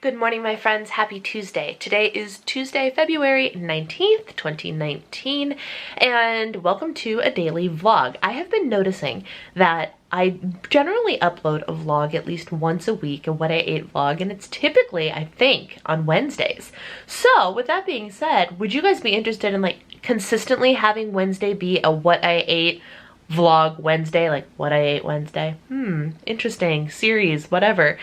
Good morning, my friends. Happy Tuesday. Today is Tuesday, February 19th, 2019, and welcome to a daily vlog. I have been noticing that I generally upload a vlog at least once a week, a what I ate vlog, and it's typically, I think, on Wednesdays. So with that being said, would you guys be interested in like consistently having Wednesday be a what I ate vlog Wednesday, like what I ate Wednesday? Interesting series, whatever.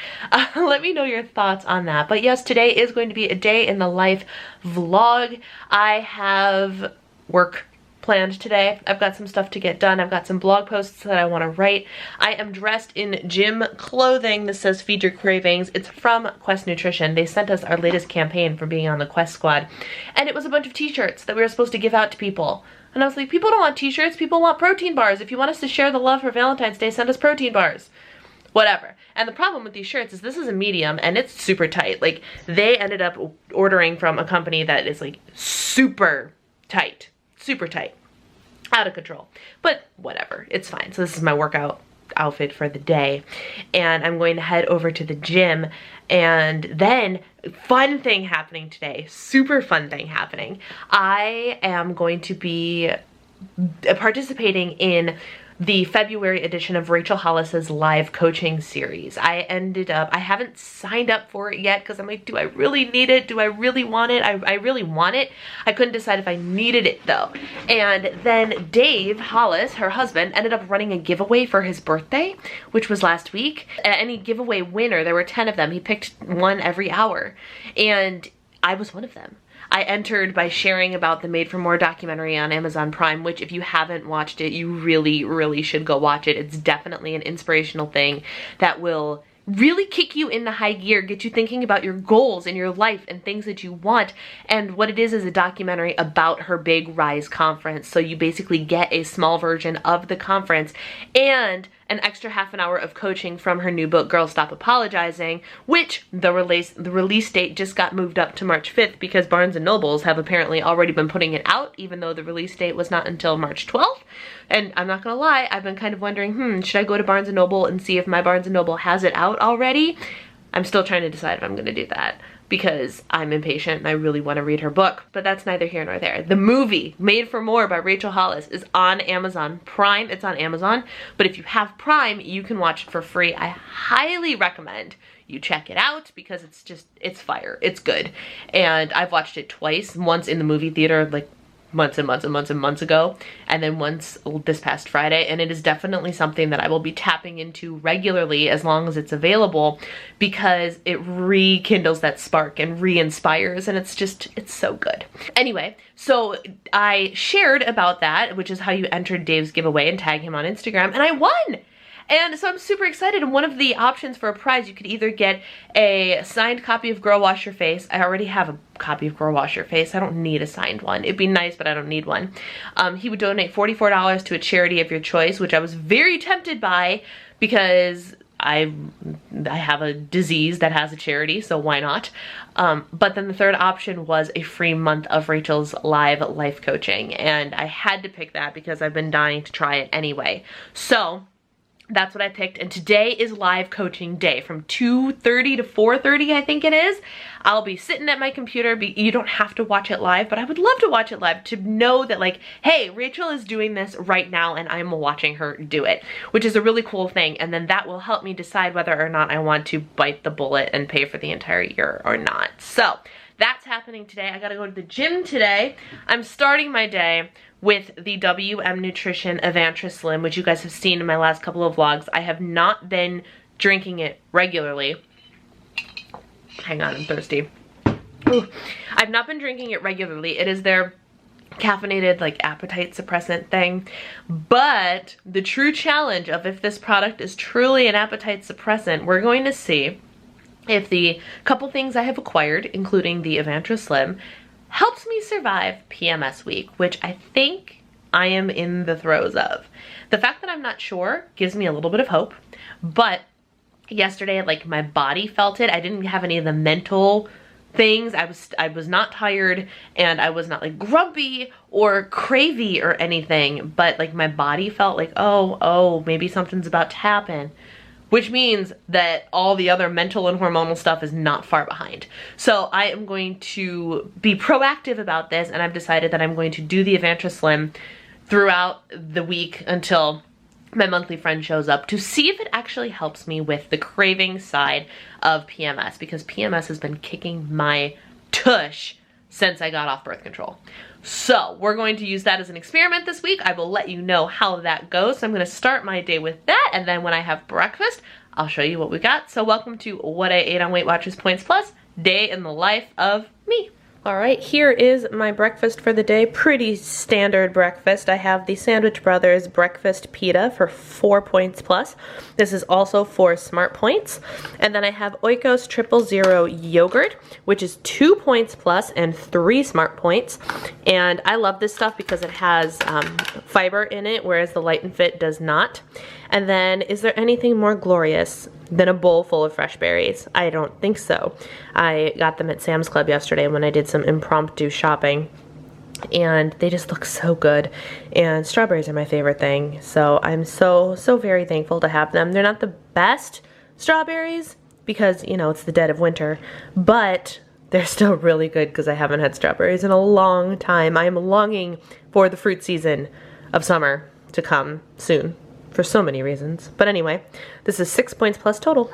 Let me know your thoughts on that. But yes, today is going to be a day in the life vlog. I have work planned today. I've got some stuff to get done. I've got some blog posts that I want to write. I am dressed in gym clothing that says Feed Your Cravings. It's from Quest Nutrition. They sent us our latest campaign for being on the Quest squad, and it was a bunch of t-shirts that we were supposed to give out to people. And I was like, people don't want t-shirts, people want protein bars. If you want us to share the love for Valentine's Day, send us protein bars. Whatever. And the problem with these shirts is this is a medium and it's super tight. Like, they ended up ordering from a company that is like super tight, out of control. But whatever, it's fine. So this is my workout outfit for the day, and I'm going to head over to the gym. And then fun thing happening today, super fun thing happening. I am going to be participating in the February edition of Rachel Hollis's live coaching series. I haven't signed up for it yet because I'm like, do I really need it? Do I really want it? I really want it. I couldn't decide if I needed it though. And then Dave Hollis, her husband, ended up running a giveaway for his birthday, which was last week. Any giveaway winner, there were 10 of them. He picked one every hour, and I was one of them. I entered by sharing about the Made for More documentary on Amazon Prime, which if you haven't watched it, you really should go watch it. It's definitely an inspirational thing that will really kick you into high gear, get you thinking about your goals in your life and things that you want. And what it is a documentary about her big Rise conference. So you basically get a small version of the conference and an extra half an hour of coaching from her new book, Girl Stop Apologizing, which the release date just got moved up to March 5th because Barnes & Nobles have apparently already been putting it out, even though the release date was not until March 12th. And I'm not gonna lie, I've been kind of wondering, should I go to Barnes & Noble and see if my Barnes & Noble has it out already? I'm still trying to decide if I'm gonna do that, because I'm impatient and I really want to read her book. But that's neither here nor there. The movie, Made for More by Rachel Hollis, is on Amazon Prime. It's on Amazon, but if you have Prime, you can watch it for free. I highly recommend you check it out because it's fire. It's good. And I've watched it twice, once in the movie theater, like months and months ago, and then once this past Friday, and it is definitely something that I will be tapping into regularly as long as it's available, because it rekindles that spark and re-inspires, and it's so good. Anyway, so I shared about that, which is how you entered Dave's giveaway, and tag him on Instagram, and I won! And so I'm super excited, and one of the options for a prize, you could either get a signed copy of Girl Wash Your Face. I already have a copy of Girl Wash Your Face. I don't need a signed one. It'd be nice, but I don't need one. He would donate $44 to a charity of your choice, which I was very tempted by because I have a disease that has a charity, so why not? But then the third option was a free month of Rachel's live life coaching, and I had to pick that because I've been dying to try it anyway. So that's what I picked, and today is live coaching day from 2:30 to 4:30, I think it is. I'll be sitting at my computer. You don't have to watch it live, but I would love to watch it live to know that, like, hey, Rachel is doing this right now and I'm watching her do it, which is a really cool thing. And then that will help me decide whether or not I want to bite the bullet and pay for the entire year or not. So that's happening today. I gotta go to the gym today. I'm starting my day with the WM Nutrition Evantra Slim, which you guys have seen in my last couple of vlogs. I have not been drinking it regularly. Hang on, I'm thirsty. Ooh. I've not been drinking it regularly. It is their caffeinated, like, appetite suppressant thing. But the true challenge of if this product is truly an appetite suppressant, we're going to see if the couple things I have acquired, including the Evantra Slim, helps me survive PMS week, which I think I am in the throes of. The fact that I'm not sure gives me a little bit of hope, but yesterday, like, my body felt it. I didn't have any of the mental things. I was not tired, and I was not like grumpy or cravey or anything, but like my body felt like, oh, maybe something's about to happen. which means that all the other mental and hormonal stuff is not far behind. So I am going to be proactive about this, and I've decided that I'm going to do the Avantra Slim throughout the week until my monthly friend shows up, to see if it actually helps me with the craving side of PMS, because PMS has been kicking my tush since I got off birth control. So we're going to use that as an experiment this week. I will let you know how that goes. So I'm gonna start my day with that, and then when I have breakfast, I'll show you what we got. So welcome to What I Ate on Weight Watchers Points Plus, day in the life of me. All right, here is my breakfast for the day. Pretty standard breakfast. I have the Sandwich Brothers breakfast pita for 4 points plus. This is also 4 smart points. And then I have Oikos 000 yogurt, which is 2 points plus and 3 smart points. And I love this stuff because it has fiber in it, whereas the Light and Fit does not. And then, is there anything more glorious than a bowl full of fresh berries? I don't think so. I got them at Sam's Club yesterday when I did some impromptu shopping, and they just look so good. And strawberries are my favorite thing, so I'm so very thankful to have them. They're not the best strawberries because, you know, it's the dead of winter, but they're still really good because I haven't had strawberries in a long time. I am longing for the fruit season of summer to come soon, for so many reasons. But anyway, this is 6 points plus total.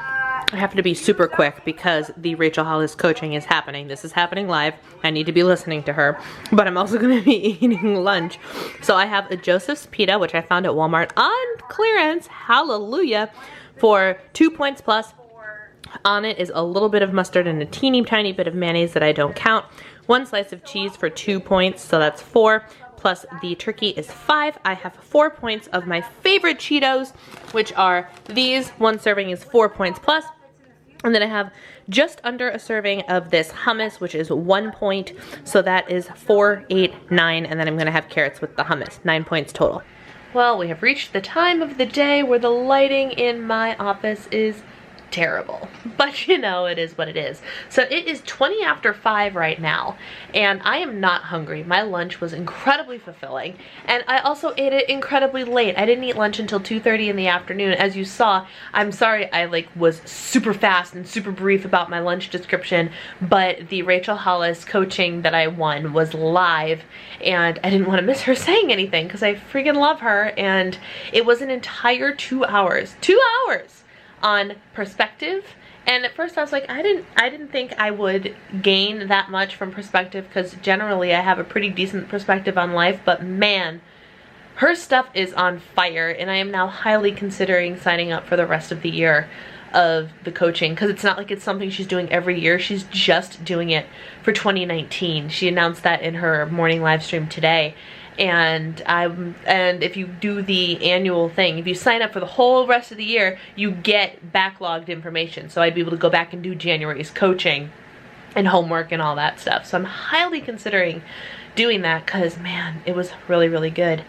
I have to be super quick because the Rachel Hollis coaching is happening. This is happening live. I need to be listening to her, but I'm also going to be eating lunch. So I have a Joseph's Pita, which I found at Walmart on clearance, hallelujah, for 2 points plus. On it is a little bit of mustard and a teeny tiny bit of mayonnaise that I don't count. 1 slice of cheese for 2 points, so that's 4. Plus the turkey is 5. I have 4 points of my favorite Cheetos, which are these. 1 serving is 4 points plus. And then I have just under a serving of this hummus, which is 1 point. So that is 4, 8, 9. And then I'm gonna have carrots with the hummus. 9 points total. Well, we have reached the time of the day where the lighting in my office is terrible, but you know, it is what it is. So it is 20 after 5 right now, and I am not hungry. My lunch was incredibly fulfilling, and I also ate it incredibly late. I didn't eat lunch until 2:30 in the afternoon. As you saw, I'm sorry I was super fast and super brief about my lunch description, but the Rachel Hollis coaching that I won was live, and I didn't want to miss her saying anything because I freaking love her. And it was an entire 2 hours. 2 hours on perspective. And at first I was like, I didn't think I would gain that much from perspective, because generally I have a pretty decent perspective on life, but man, her stuff is on fire, and I am now highly considering signing up for the rest of the year of the coaching, because it's not like it's something she's doing every year. She's just doing it for 2019. She announced that in her morning live stream today. And if you do the annual thing, if you sign up for the whole rest of the year, you get backlogged information. So I'd be able to go back and do January's coaching and homework and all that stuff. So I'm highly considering doing that because, man, it was really good.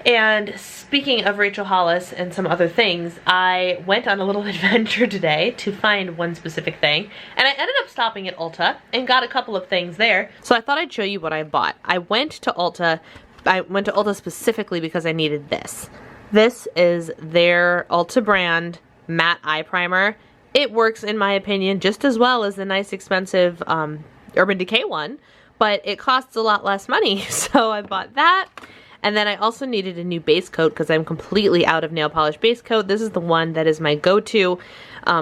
And speaking of Rachel Hollis and some other things, I went on a little adventure today to find one specific thing, and I ended up stopping at Ulta and got a couple of things there. So I thought I'd show you what I bought. I went to Ulta specifically because I needed this. This is their Ulta brand matte eye primer. It works, in my opinion, just as well as the nice expensive Urban Decay one, but it costs a lot less money, so I bought that. And then I also needed a new base coat because I'm completely out of nail polish base coat. This is the one that is my go-to,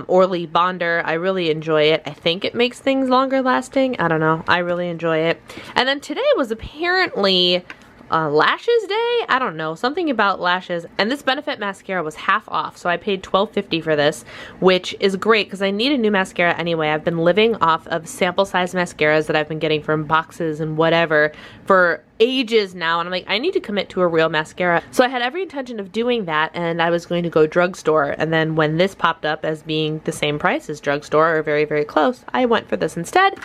Orly Bonder. I really enjoy it. I think it makes things longer lasting. I don't know. I really enjoy it. And then today was apparently lashes day. I don't know, something about lashes. And this Benefit mascara was half off, so I paid $12.50 for this, which is great because I need a new mascara anyway. I've been living off of sample size mascaras that I've been getting from boxes and whatever for ages now, and I'm like, I need to commit to a real mascara. So I had every intention of doing that, and I was going to go drugstore, and then when this popped up as being the same price as drugstore or very close, I went for this instead.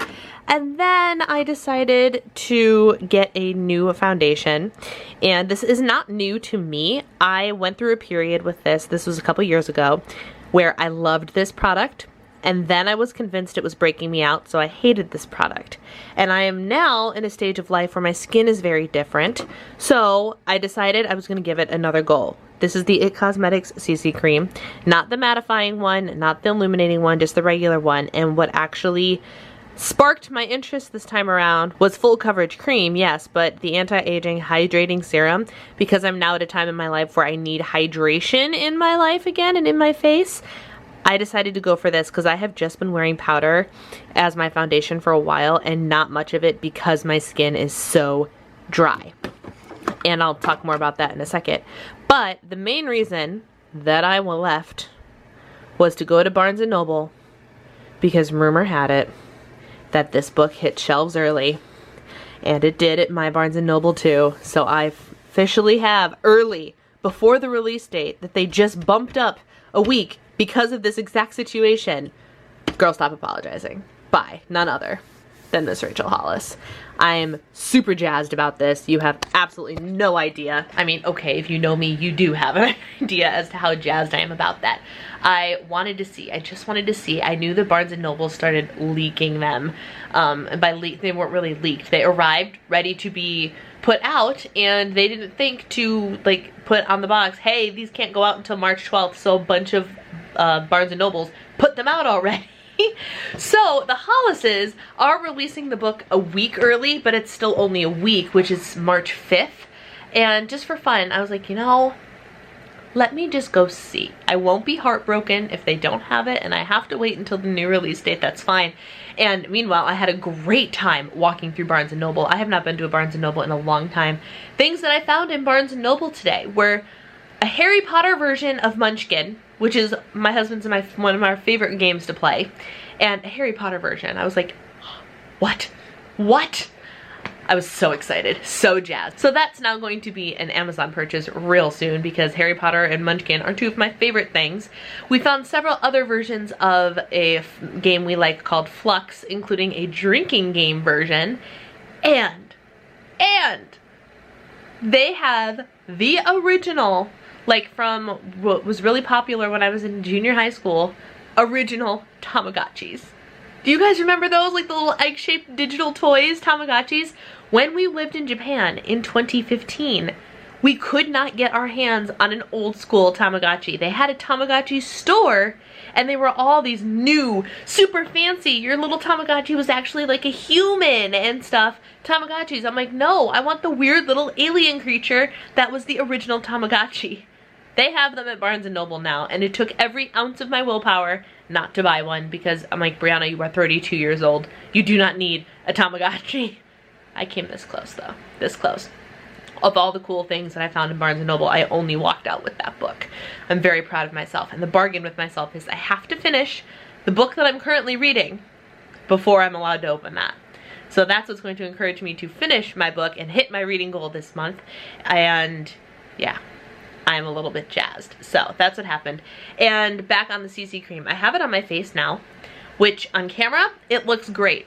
And then I decided to get a new foundation, and this is not new to me. I went through a period with this was a couple years ago, where I loved this product, and then I was convinced it was breaking me out, so I hated this product. And I am now in a stage of life where my skin is very different, so I decided I was going to give it another go. This is the It Cosmetics CC cream. Not the mattifying one, not the illuminating one, just the regular one. And what actually sparked my interest this time around was full coverage cream, yes, but the anti-aging hydrating serum, because I'm now at a time in my life where I need hydration in my life again and in my face. I decided to go for this because I have just been wearing powder as my foundation for a while and not much of it because my skin is so dry. And I'll talk more about that in a second. But the main reason that I left was to go to Barnes & Noble because rumor had it that this book hit shelves early. And it did at my Barnes & Noble too. So I officially have early, before the release date, that they just bumped up a week because of this exact situation. Girl, stop apologizing. By none other than Miss Rachel Hollis. I am super jazzed about this. You have absolutely no idea. I mean, okay, if you know me, you do have an idea as to how jazzed I am about that. I wanted to see. I just wanted to see. I knew that Barnes & Noble started leaking them. And by leak, they weren't really leaked. They arrived ready to be put out, and they didn't think to like put on the box, hey, these can't go out until March 12th, so a bunch of Barnes & Nobles put them out already. So the Hollises are releasing the book a week early, but it's still only a week, which is March 5th. And just for fun, I was like, you know, let me just go see. I won't be heartbroken if they don't have it, and I have to wait until the new release date, that's fine. And meanwhile, I had a great time walking through Barnes & Noble. I have not been to a Barnes & Noble in a long time. Things that I found in Barnes & Noble today were a Harry Potter version of Munchkin, which is my husband's and one of my favorite games to play, and a Harry Potter version. I was like, what? What? I was so excited, so jazzed. So that's now going to be an Amazon purchase real soon because Harry Potter and Munchkin are two of my favorite things. We found several other versions of a game we like called Flux, including a drinking game version, and they have the original, like from what was really popular when I was in junior high school, original Tamagotchis. Do you guys remember those? Like the little egg-shaped digital toys, Tamagotchis? When we lived in Japan in 2015, we could not get our hands on an old school Tamagotchi. They had a Tamagotchi store, and they were all these new, super fancy, your little Tamagotchi was actually like a human and stuff, Tamagotchis. I'm like, no, I want the weird little alien creature that was the original Tamagotchi. They have them at Barnes & Noble now, and it took every ounce of my willpower not to buy one because I'm like, Brianna, you are 32 years old. You do not need a Tamagotchi. I came this close though, this close. Of all the cool things that I found in Barnes & Noble, I only walked out with that book. I'm very proud of myself, and the bargain with myself is I have to finish the book that I'm currently reading before I'm allowed to open that. So that's what's going to encourage me to finish my book and hit my reading goal this month, and yeah. I'm a little bit jazzed. So that's what happened. And back on the CC cream. I have it on my face now, which on camera, it looks great.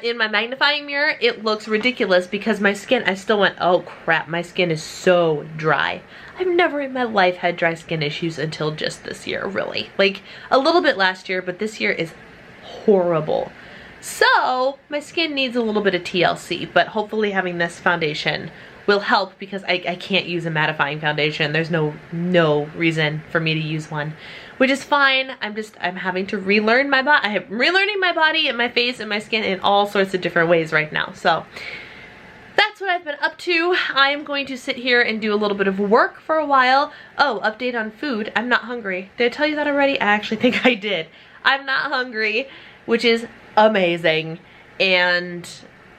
In my magnifying mirror, it looks ridiculous because my skin, I still went, oh crap, my skin is so dry. I've never in my life had dry skin issues until just this year, really. Like a little bit last year, but this year is horrible. So my skin needs a little bit of TLC, but hopefully having this foundation will help because I can't use a mattifying foundation. There's no reason for me to use one, which is fine. I'm having to relearn my body. I'm relearning my body and my face and my skin in all sorts of different ways right now. So that's what I've been up to. I am going to sit here and do a little bit of work for a while. Oh, update on food. I'm not hungry. Did I tell you that already? I actually think I did. I'm not hungry, which is amazing. And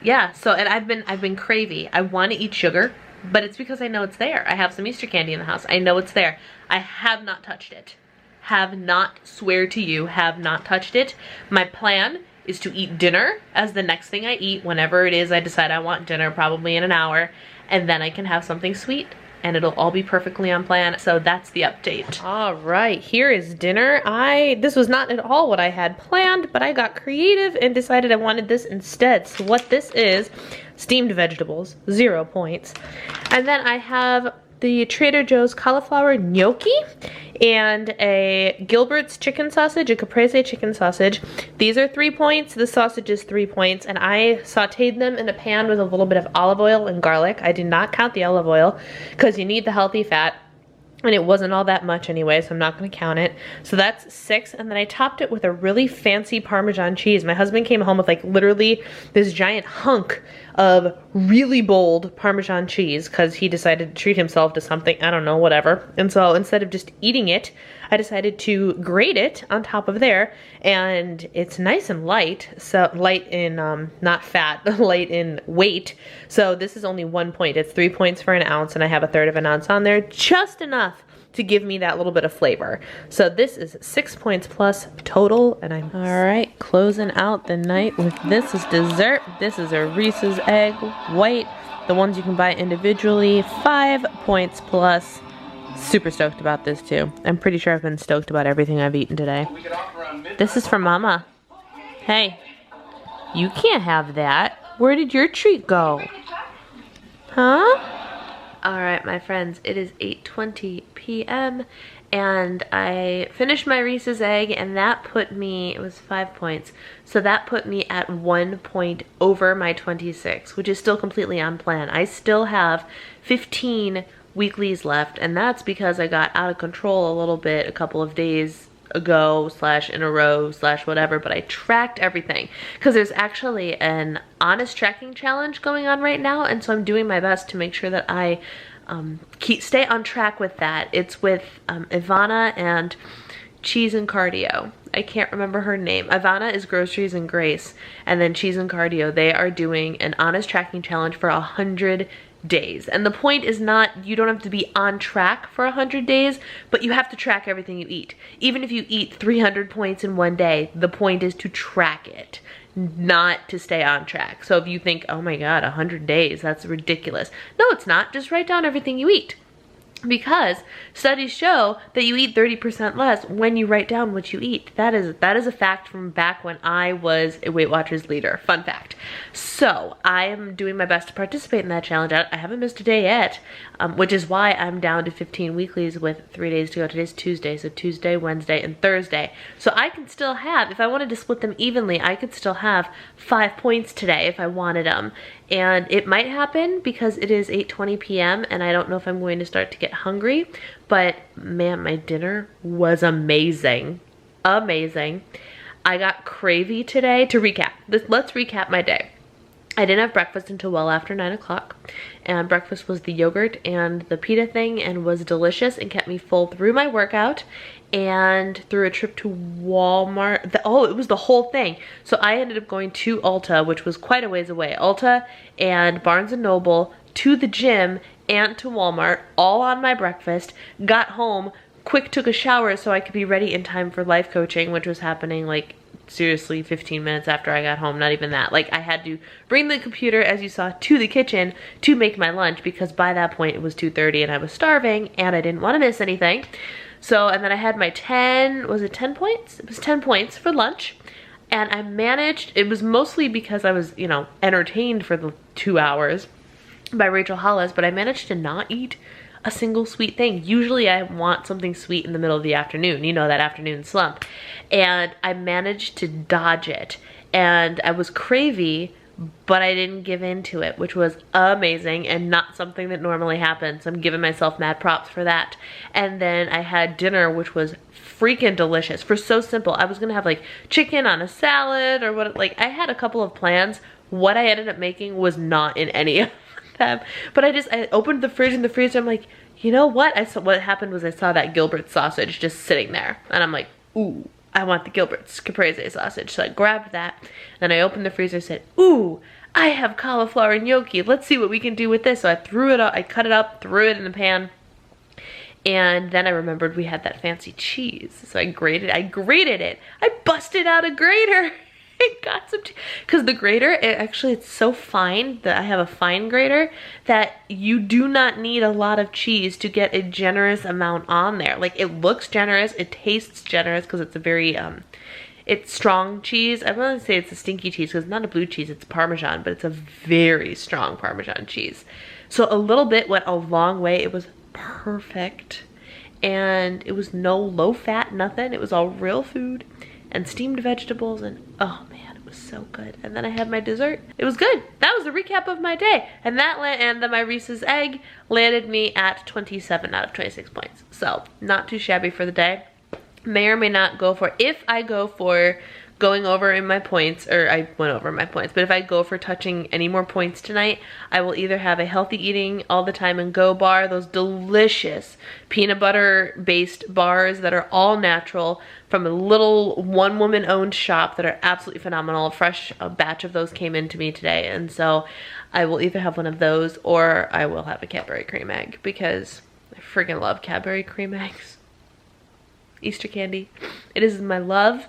yeah, so, and I've been cravey. I want to eat sugar, but it's because I know it's there. I have some Easter candy in the house. I know it's there. I have not touched it. Have not, swear to you, have not touched it. My plan is to eat dinner as the next thing I eat whenever it is I decide I want dinner, probably in an hour, and then I can have something sweet and it'll all be perfectly on plan. So that's the update. All right, here is dinner. This was not at all what I had planned, but I got creative and decided I wanted this instead. So what this is, steamed vegetables, 0 points. And then I have the Trader Joe's cauliflower gnocchi and a Gilbert's chicken sausage, a caprese chicken sausage. These are 3 points. The sausage is 3 points, and I sauteed them in a pan with a little bit of olive oil and garlic. I did not count the olive oil because you need the healthy fat. and it wasn't all that much anyway, so I'm not gonna count it. So that's 6, and then I topped it with a really fancy Parmesan cheese. My husband came home with like literally this giant hunk of really bold Parmesan cheese because he decided to treat himself to something, I don't know, whatever. And so instead of just eating it, I decided to grate it on top of there, and it's nice and light. So light in, not fat, light in weight. So this is only 1 point. It's 3 points for an ounce, and I have 1/3 of an ounce on there, just enough to give me that little bit of flavor. So this is 6 points plus total, and I'm all right, closing out the night with this is dessert. This is a Reese's egg white, the ones you can buy individually, 5 points plus. Super stoked about this too. I'm pretty sure I've been stoked about everything I've eaten today. This is for Mama. Hey, you can't have that. Where did your treat go? Huh? All right, my friends, it is 8:20 p.m. and I finished my Reese's egg, and that put me, it was 5 points. So that put me at 1 point over my 26, which is still completely on plan. I still have 15 weeklies left, and that's because I got out of control a little bit a couple of days ago / in a row / whatever, but I tracked everything because there's actually an honest tracking challenge going on right now, and so I'm doing my best to make sure that I stay on track with that. It's with Ivana and Cheese and Cardio. I can't remember her name. Ivana is Groceries and Grace, and then Cheese and Cardio, they are doing an honest tracking challenge for 100 days. And the point is not, you don't have to be on track for 100 days, but you have to track everything you eat. Even if you eat 300 points in one day, the point is to track it, not to stay on track. So if you think, oh my God, 100 days, that's ridiculous. No, it's not. Just write down everything you eat. Because studies show that you eat 30% less when you write down what you eat. That is a fact from back when I was a Weight Watchers leader. Fun fact. So I am doing my best to participate in that challenge. I haven't missed a day yet, which is why I'm down to 15 weeklies with 3 days to go. Today's Tuesday, so Tuesday, Wednesday, and Thursday. So I can still have, if I wanted to split them evenly, I could still have 5 points today if I wanted them. And it might happen because it is 8:20 p.m. and I don't know if I'm going to start to get hungry, but man, my dinner was amazing. Amazing. I got cravey today. To recap, let's recap my day. I didn't have breakfast until well after 9 o'clock, and breakfast was the yogurt and the pita thing, and was delicious and kept me full through my workout and through a trip to Walmart. It was the whole thing. So I ended up going to Ulta, which was quite a ways away. Ulta and Barnes & Noble, to the gym, and to Walmart, all on my breakfast. Got home, quick took a shower so I could be ready in time for life coaching, which was happening like seriously 15 minutes after I got home. Not even that. Like, I had to bring the computer, as you saw, to the kitchen to make my lunch, because by that point it was 2:30 and I was starving and I didn't want to miss anything. So, and then I had my 10 points? It was 10 points for lunch. And I managed, it was mostly because I was, you know, entertained for the 2 hours by Rachel Hollis, but I managed to not eat a single sweet thing. Usually I want something sweet in the middle of the afternoon, you know, that afternoon slump. And I managed to dodge it. And I was cravey, but I didn't give in to it, which was amazing and not something that normally happens. I'm giving myself mad props for that. And then I had dinner, which was freaking delicious. For so simple, I was gonna have like chicken on a salad or what, like I had a couple of plans. What I ended up making was not in any of them. But I opened the fridge and the freezer, I'm like, you know what? What happened was I saw that Gilbert sausage just sitting there. And I'm like, ooh, I want the Gilbert's caprese sausage. So I grabbed that, and I opened the freezer and said, ooh, I have cauliflower and gnocchi. Let's see what we can do with this. So I threw it up, I cut it up, threw it in the pan. And then I remembered we had that fancy cheese. So I grated it. I busted out a grater. I got some, because the grater, it's so fine that I have a fine grater that you do not need a lot of cheese to get a generous amount on there. Like, it looks generous, it tastes generous because it's a very, it's strong cheese. I wouldn't say it's a stinky cheese because it's not a blue cheese, it's Parmesan, but it's a very strong Parmesan cheese. So a little bit went a long way. It was perfect. And it was no low fat, nothing. It was all real food. and steamed vegetables, and oh man, it was so good. And then I had my dessert. It was good. That was the recap of my day. And then my Reese's egg landed me at 27 out of 26 points. So not too shabby for the day. May or may not go for, if I go for going over in my points, or I went over my points, but if I go for touching any more points tonight, I will either have a healthy eating all the time and go bar, those delicious peanut butter based bars that are all natural from a little one woman owned shop that are absolutely phenomenal. A batch of those came into me today, and so I will either have one of those or I will have a Cadbury cream egg, because I freaking love Cadbury cream eggs. Easter candy. It is my love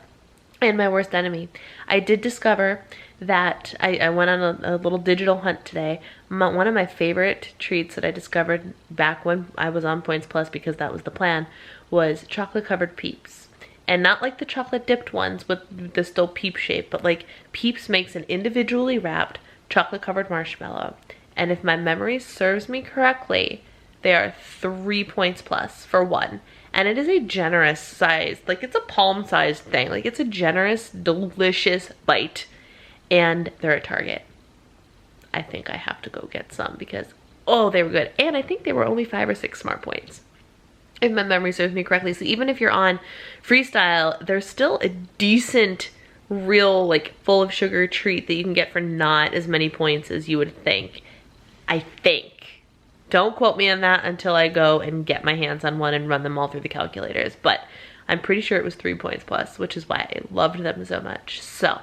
and my worst enemy. I did discover that I went on a little digital hunt today. One of my favorite treats that I discovered back when I was on Points Plus, because that was the plan, was chocolate covered Peeps. And not like the chocolate dipped ones with the still Peep shape, but like Peeps makes an individually wrapped chocolate covered marshmallow. And if my memory serves me correctly, they are 3 points plus for one. And it is a generous size, like it's a palm-sized thing. Like it's a generous, delicious bite. And they're at Target. I think I have to go get some because, oh, they were good. And I think they were only 5 or 6 smart points, if my memory serves me correctly. So even if you're on Freestyle, there's still a decent, real, like full of sugar treat that you can get for not as many points as you would think. I think. Don't quote me on that until I go and get my hands on one and run them all through the calculators. But I'm pretty sure it was 3 points plus, which is why I loved them so much. So,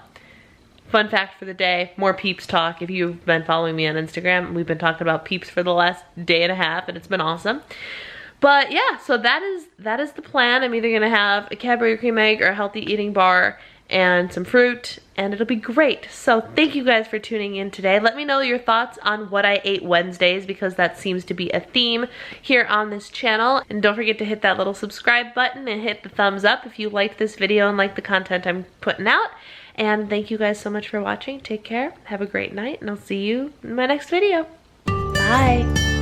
fun fact for the day, more Peeps talk. If you've been following me on Instagram, we've been talking about Peeps for the last day and a half, and it's been awesome. But yeah, so that is the plan. I'm either gonna have a Cadbury cream egg or a healthy eating bar and some fruit, and it'll be great. So thank you guys for tuning in today. Let me know your thoughts on what I ate Wednesdays, because that seems to be a theme here on this channel. And don't forget to hit that little subscribe button and hit the thumbs up if you liked this video and like the content I'm putting out. And thank you guys so much for watching. Take care, have a great night, and I'll see you in my next video. Bye.